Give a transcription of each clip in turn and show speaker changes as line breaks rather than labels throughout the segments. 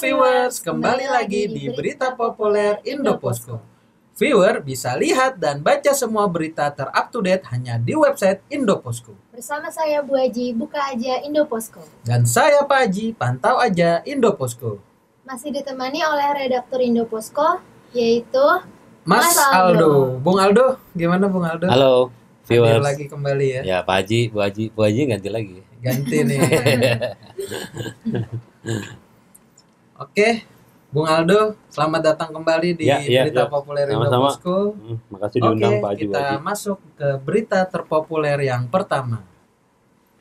viewers, kembali lagi di Berita Populer Indoposko. Viewer bisa lihat dan baca semua berita ter-up to date hanya di website Indoposko.
Bersama saya Bu Haji, buka aja Indoposko.
Dan saya Pak Haji, pantau aja Indoposko.
Masih ditemani oleh redaktur Indoposko, yaitu
Mas Aldo. Bung Aldo, gimana Bung Aldo?
Halo viewers.
Hadir lagi kembali ya.
Ya Pak Haji, Bu Haji ganti lagi.
Ganti nih. Oke, Bung Aldo, selamat datang kembali di Berita Populer Indoposko.
Makasih diundang Pak Haji.
Kita masuk ke berita terpopuler yang pertama.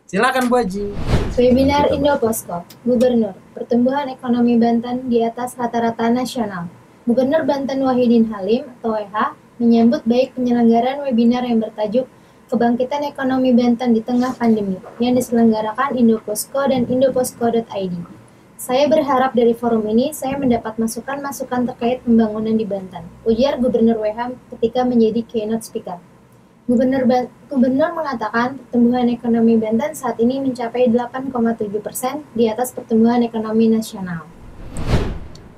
Silakan Bu Haji.
Webinar Indoposko, Gubernur, Pertumbuhan Ekonomi Banten di atas rata-rata nasional. Gubernur Banten Wahidin Halim atau WH menyambut baik penyelenggaraan webinar yang bertajuk Kebangkitan Ekonomi Banten di Tengah Pandemi yang diselenggarakan Indoposko dan indoposko.id. Saya berharap dari forum ini saya mendapat masukan-masukan terkait pembangunan di Banten, ujar Gubernur WH ketika menjadi keynote speaker. Gubernur mengatakan pertumbuhan ekonomi Banten saat ini mencapai 8,7% di atas pertumbuhan ekonomi nasional.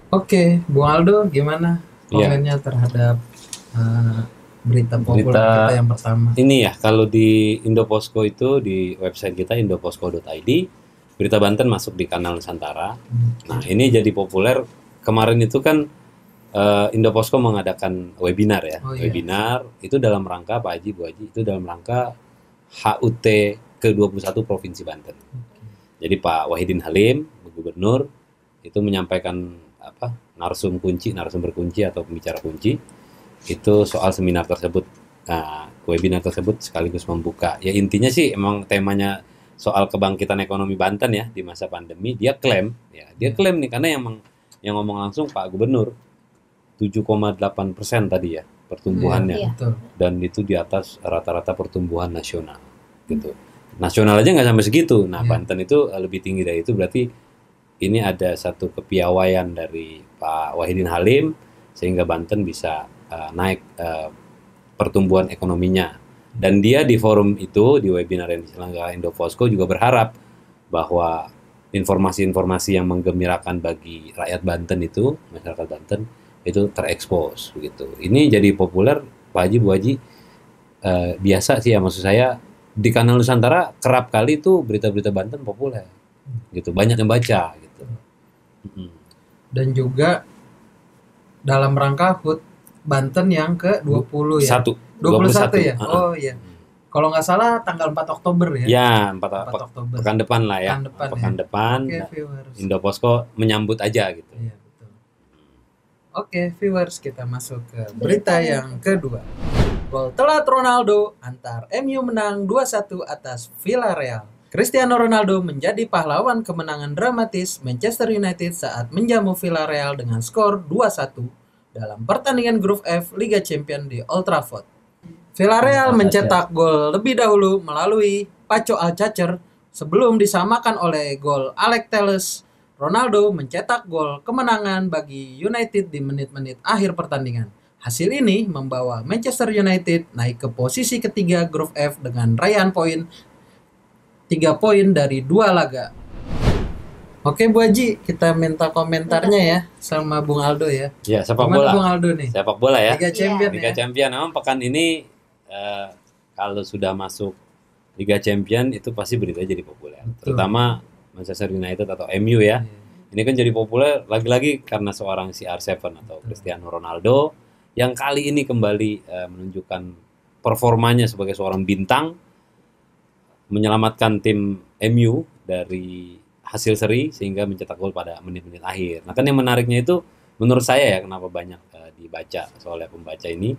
Oke, Bung Aldo gimana komennya terhadap berita populer kita yang pertama?
Ini ya, kalau di Indoposko itu di website kita indoposko.id, berita Banten masuk di kanal Nusantara. Nah, ini jadi populer. Kemarin itu kan Indoposko mengadakan webinar ya. Webinar itu dalam rangka Pak Haji, Bu Haji, itu dalam rangka HUT ke-21 Provinsi Banten. Jadi Pak Wahidin Halim, Gubernur, itu menyampaikan narasumber kunci atau pembicara kunci itu soal seminar tersebut. Nah, webinar tersebut sekaligus membuka. Ya intinya sih emang temanya soal kebangkitan ekonomi Banten ya di masa pandemi. Dia klaim nih karena yang ngomong langsung Pak Gubernur 7,8% tadi ya pertumbuhannya, dan itu di atas rata-rata pertumbuhan nasional gitu. Nasional aja nggak sampai segitu. Nah Banten itu lebih tinggi dari itu, berarti ini ada satu kepiawaian dari Pak Wahidin Halim sehingga Banten bisa naik pertumbuhan ekonominya. Dan dia di forum itu, di webinar yang diselenggarakan Indoposko juga berharap bahwa informasi-informasi yang menggembirakan bagi rakyat Banten itu, masyarakat Banten itu terekspos begitu. Ini jadi populer Pak Haji, Bu Haji. Biasa sih ya, maksud saya di kanal Nusantara kerap kali tuh berita-berita Banten populer gitu, banyak yang baca gitu.
Dan juga dalam rangka HUT Banten yang ke-20 ya. 21 ya? Oh iya. Kalau nggak salah tanggal 4 Oktober ya?
Ya, 4 Oktober. Pekan depan lah ya. Pekan depan. Indoposko menyambut aja gitu.
Iya, betul. Oke, viewers, kita masuk ke berita yang kedua. Gol telat Ronaldo antar MU menang 2-1 atas Villarreal. Cristiano Ronaldo menjadi pahlawan kemenangan dramatis Manchester United saat menjamu Villarreal dengan skor 2-1 dalam pertandingan grup F Liga Champions di Old Trafford. Villarreal mencetak gol lebih dahulu melalui Paco Alcacer sebelum disamakan oleh gol Alex Telles. Ronaldo mencetak gol kemenangan bagi United di menit-menit akhir pertandingan. Hasil ini membawa Manchester United naik ke posisi ketiga grup F dengan raihan poin 3 poin dari 2 laga. Oke Bu Haji, kita minta komentarnya ya sama Bung Aldo ya.
Ya, sepak bola.
Bung Aldo nih?
Sepak bola ya.
Liga Champion
Liga Champion. Memang pekan ini kalau sudah masuk Liga Champion itu pasti berita jadi populer. Terutama Manchester United atau MU ya. Ini kan jadi populer lagi-lagi karena seorang CR7 atau Cristiano Ronaldo yang kali ini kembali menunjukkan performanya sebagai seorang bintang, menyelamatkan tim MU dari hasil seri sehingga mencetak gol pada menit-menit akhir. Nah kan yang menariknya itu menurut saya ya, kenapa banyak dibaca oleh pembaca ini.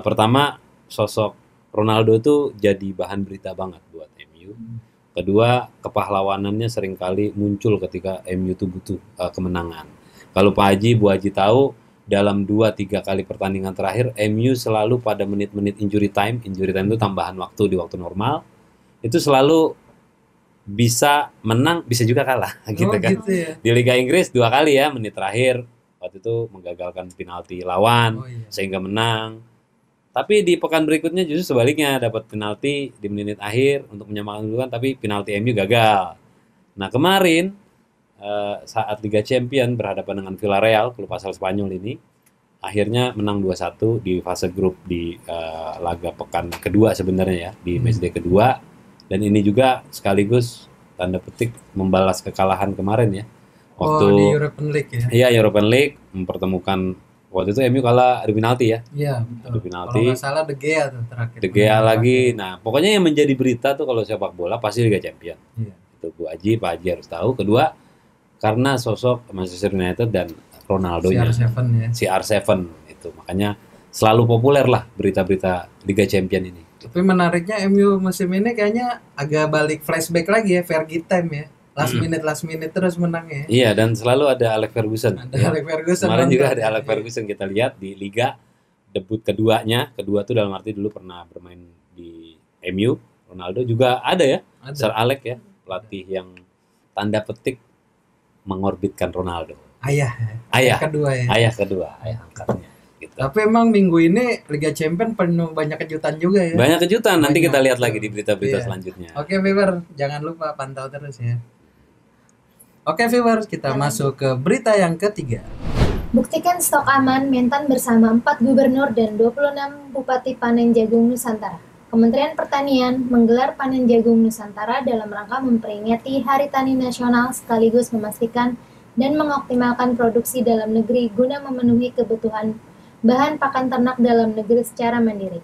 Pertama, sosok Ronaldo itu jadi bahan berita banget buat MU. Kedua, kepahlawanannya seringkali muncul ketika MU itu butuh kemenangan. Kalau Pak Haji, Bu Haji tahu, dalam 2-3 kali pertandingan terakhir MU selalu pada menit-menit injury time itu tambahan waktu di waktu normal, itu selalu bisa menang, bisa juga kalah gitu kan.
Gitu ya?
Di Liga Inggris 2 kali ya, menit terakhir waktu itu menggagalkan penalti lawan sehingga menang. Tapi di pekan berikutnya justru sebaliknya, dapat penalti di menit akhir untuk menyamakan duluan, tapi penalti MU gagal. Nah kemarin saat Liga Champions berhadapan dengan Villarreal, klub asal Spanyol ini, akhirnya menang 2-1 di fase grup di laga pekan kedua sebenarnya ya, di matchday kedua. Dan ini juga sekaligus tanda petik membalas kekalahan kemarin ya. Waktu
di European League ya.
Iya, European League mempertemukan waktu itu MU kalah adu penalti ya.
Iya, betul.
Adu penalti.
Kalau nggak salah De Gea tuh terakhir.
De Gea lagi. Nah, pokoknya yang menjadi berita tuh kalau sepak bola pasti Liga Champions.
Iya.
Itu Pak Haji harus tahu. Kedua, karena sosok Manchester United dan Ronaldo-nya.
CR7 ya.
CR7 itu. Makanya selalu populer lah berita-berita Liga Champions ini.
Tapi menariknya MU musim ini kayaknya agak balik flashback lagi ya, Fergie time ya. Last minute terus menang ya.
Iya, dan selalu ada Alex Ferguson.
Ada
ya.
Alex Ferguson.
Kemarin juga ada
ya.
Alex Ferguson, kita lihat di Liga debut keduanya. Kedua tuh dalam arti dulu pernah bermain di MU. Ronaldo juga ada ya.
Ada.
Sir Alex ya, pelatih yang tanda petik mengorbitkan Ronaldo.
Ayah kedua ya.
Ayah kedua, ayah angkatnya. Gitu.
Tapi emang minggu ini Liga Champions penuh banyak kejutan juga ya.
Banyak kejutan, nanti
Banyak.
kita lihat lagi di berita-berita
Iya.
selanjutnya.
Oke viewer, jangan lupa pantau terus ya. Oke viewers, kita masuk ke berita yang ketiga.
Buktikan stok aman Mentan bersama 4 gubernur dan 26 bupati panen jagung Nusantara. Kementerian Pertanian menggelar panen jagung Nusantara dalam rangka memperingati Hari Tani Nasional sekaligus memastikan dan mengoptimalkan produksi dalam negeri guna memenuhi kebutuhan bahan pakan ternak dalam negeri secara mandiri.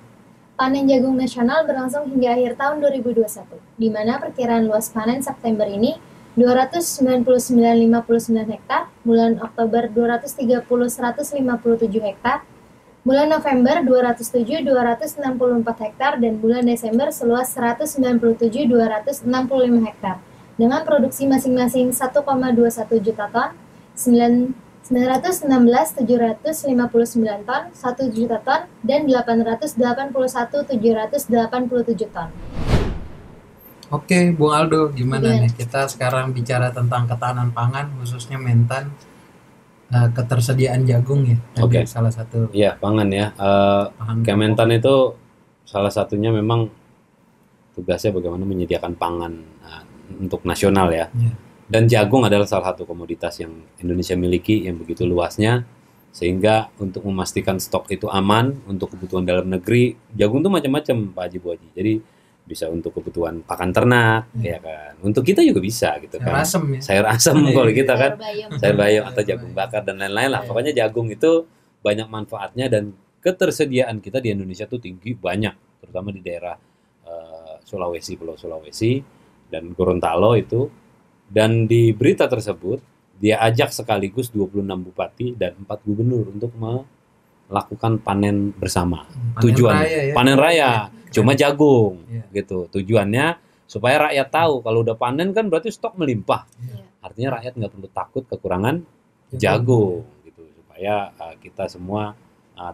Panen jagung nasional berlangsung hingga akhir tahun 2021, di mana perkiraan luas panen September ini 299,59 hektar, bulan Oktober 230,157 hektar, bulan November 207,264 hektar, dan bulan Desember seluas 197,265 hektar, dengan produksi masing-masing 1,21 juta ton, 916,759 ton, 1 juta ton, dan 881,787 ton.
Oke, Bung Aldo, gimana
Iya.
nih? Kita sekarang bicara tentang ketahanan pangan, khususnya Mentan, ketersediaan jagung ya. Tadi
Oke.
salah satu
Iya, pangan ya.
pangan.
Kementan itu salah satunya memang tugasnya bagaimana menyediakan pangan untuk nasional ya.
Iya.
Dan jagung adalah salah satu komoditas yang Indonesia miliki yang begitu luasnya, sehingga untuk memastikan stok itu aman untuk kebutuhan dalam negeri, jagung itu macam-macam Pak Haji Bu Haji. Jadi bisa untuk kebutuhan pakan ternak, ya kan. Untuk kita juga bisa gitu
Sayur
kan.
asem ya.
Sayur asem kalau kita kan,
Bayam.
sayur bayam atau jagung bakar dan lain-lain lah. Pokoknya jagung itu banyak manfaatnya dan ketersediaan kita di Indonesia tuh tinggi banyak, terutama di daerah Sulawesi, Pulau Sulawesi dan Gorontalo itu. Dan di berita tersebut dia ajak sekaligus 26 bupati dan 4 gubernur untuk melakukan panen bersama.
Panen
Tujuannya
raya ya.
panen raya, cuma jagung
Iya.
gitu. Tujuannya supaya rakyat tahu kalau udah panen kan berarti stok melimpah.
Iya.
Artinya rakyat nggak perlu takut kekurangan jagung gitu, supaya kita semua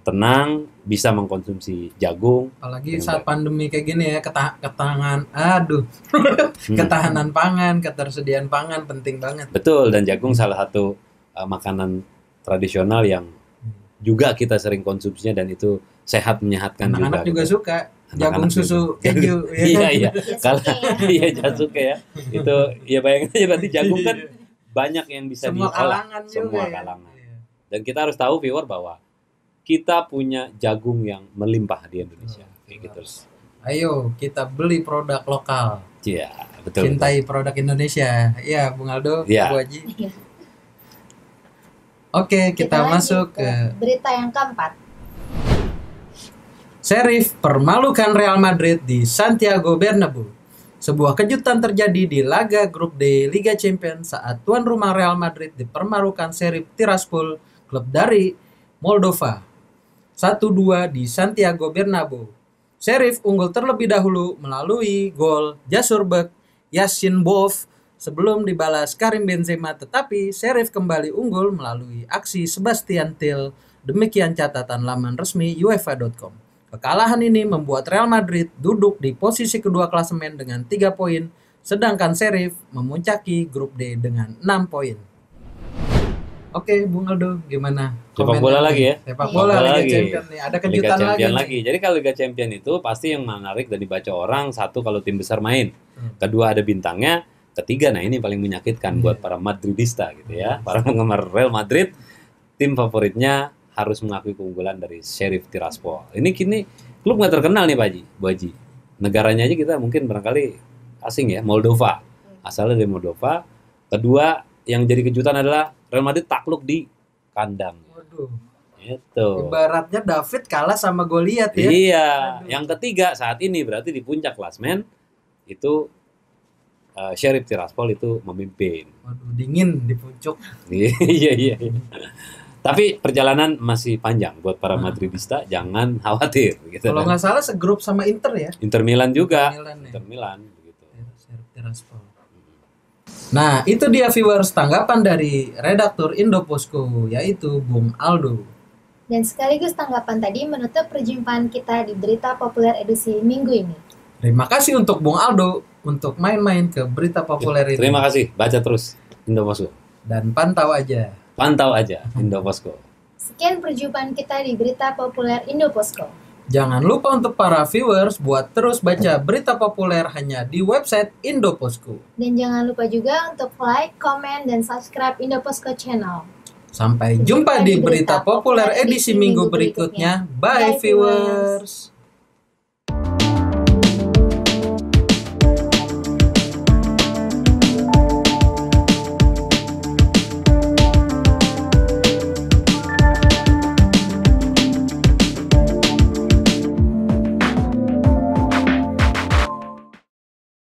tenang bisa mengkonsumsi jagung.
Apalagi
Dengan
saat
baik.
pandemi kayak gini ya, ketahanan pangan, ketersediaan pangan penting banget.
Betul, dan jagung salah satu makanan tradisional yang juga kita sering konsumsinya dan itu sehat menyehatkan
Anak-anak juga
gitu.
suka
Anak-anak
jagung susu
juga.
keju. ya
Iya
kan?
iya. Kalau
Jasuke ya.
iya jasuke ya. Itu ya bayangin aja berarti jagung kan banyak yang bisa
Semua
diolah.
kalangan juga
Semua
ya.
kalangan.
Iya.
Dan kita harus tahu viewer bahwa kita punya jagung yang melimpah di Indonesia. Kayak gitu.
Ayo kita beli produk lokal,
Iya, betul.
cintai produk Indonesia. Iya, Bung Aldo,
Iya.
Bu Haji.
Iya.
Oke, kita
lanjut
masuk ke
berita yang keempat.
Sheriff permalukan Real Madrid di Santiago Bernabeu. Sebuah kejutan terjadi di laga grup D Liga Champions saat tuan rumah Real Madrid dipermalukan Sheriff Tiraspol, klub dari Moldova. 1-2 di Santiago Bernabeu. Sheriff unggul terlebih dahulu melalui gol Jasurbek Yasinbov sebelum dibalas Karim Benzema, tetapi Sheriff kembali unggul melalui aksi Sebastian Till. Demikian catatan laman resmi UEFA.com. Kekalahan ini membuat Real Madrid duduk di posisi kedua klasemen dengan 3 poin, sedangkan Sheriff memuncaki grup D dengan 6 poin. Oke, Bung Aldo, gimana?
Sepak
komennya
bola
nih?
lagi ya?
Sepak
Iya.
bola
Bola
Liga
lagi.
Champions nih. Ada
Liga
kejutan
Champion
lagi.
lagi. Jadi kalau Liga Champion itu pasti yang menarik dan dibaca orang, satu kalau tim besar main,
Hmm.
kedua ada bintangnya, ketiga, nah ini paling menyakitkan buat para Madridista gitu ya, para penggemar Real Madrid, tim favoritnya harus mengakui keunggulan dari Sheriff Tiraspol. Ini kini klub nggak terkenal nih Pak Haji, Bu Haji. Negaranya aja kita mungkin barangkali asing ya, Moldova. Asalnya dari Moldova. Kedua yang jadi kejutan adalah Real Madrid takluk di kandang.
Waduh.
Itu.
Ibaratnya David kalah sama Goliat ya.
Iya. Yang ketiga saat ini berarti di puncak klasmen itu Sheriff Tiraspol itu memimpin.
Waduh, dingin di pucuk.
Iya. Tapi perjalanan masih panjang buat para Madridista, jangan khawatir gitu.
Kalau
kan.
nggak salah segrup sama Inter ya.
Inter Milan juga.
Inter Milan, ya.
Begitu.
Tiraspol. Nah, itu dia viewers tanggapan dari redaktur Indoposko, yaitu Bung Aldo.
Dan sekaligus tanggapan tadi menutup perjumpaan kita di Berita Populer edisi minggu ini.
Terima kasih untuk Bung Aldo untuk main-main ke Berita Populer ini.
Terima kasih, baca terus Indoposko.
Dan pantau aja
Indoposko.
Sekian perjumpaan kita di Berita Populer Indoposko.
Jangan lupa untuk para viewers buat terus baca berita populer hanya di website Indoposko.
Dan jangan lupa juga untuk like, komen, dan subscribe Indoposko Channel.
Sampai jumpa di Berita Populer edisi minggu berikutnya. Bye viewers.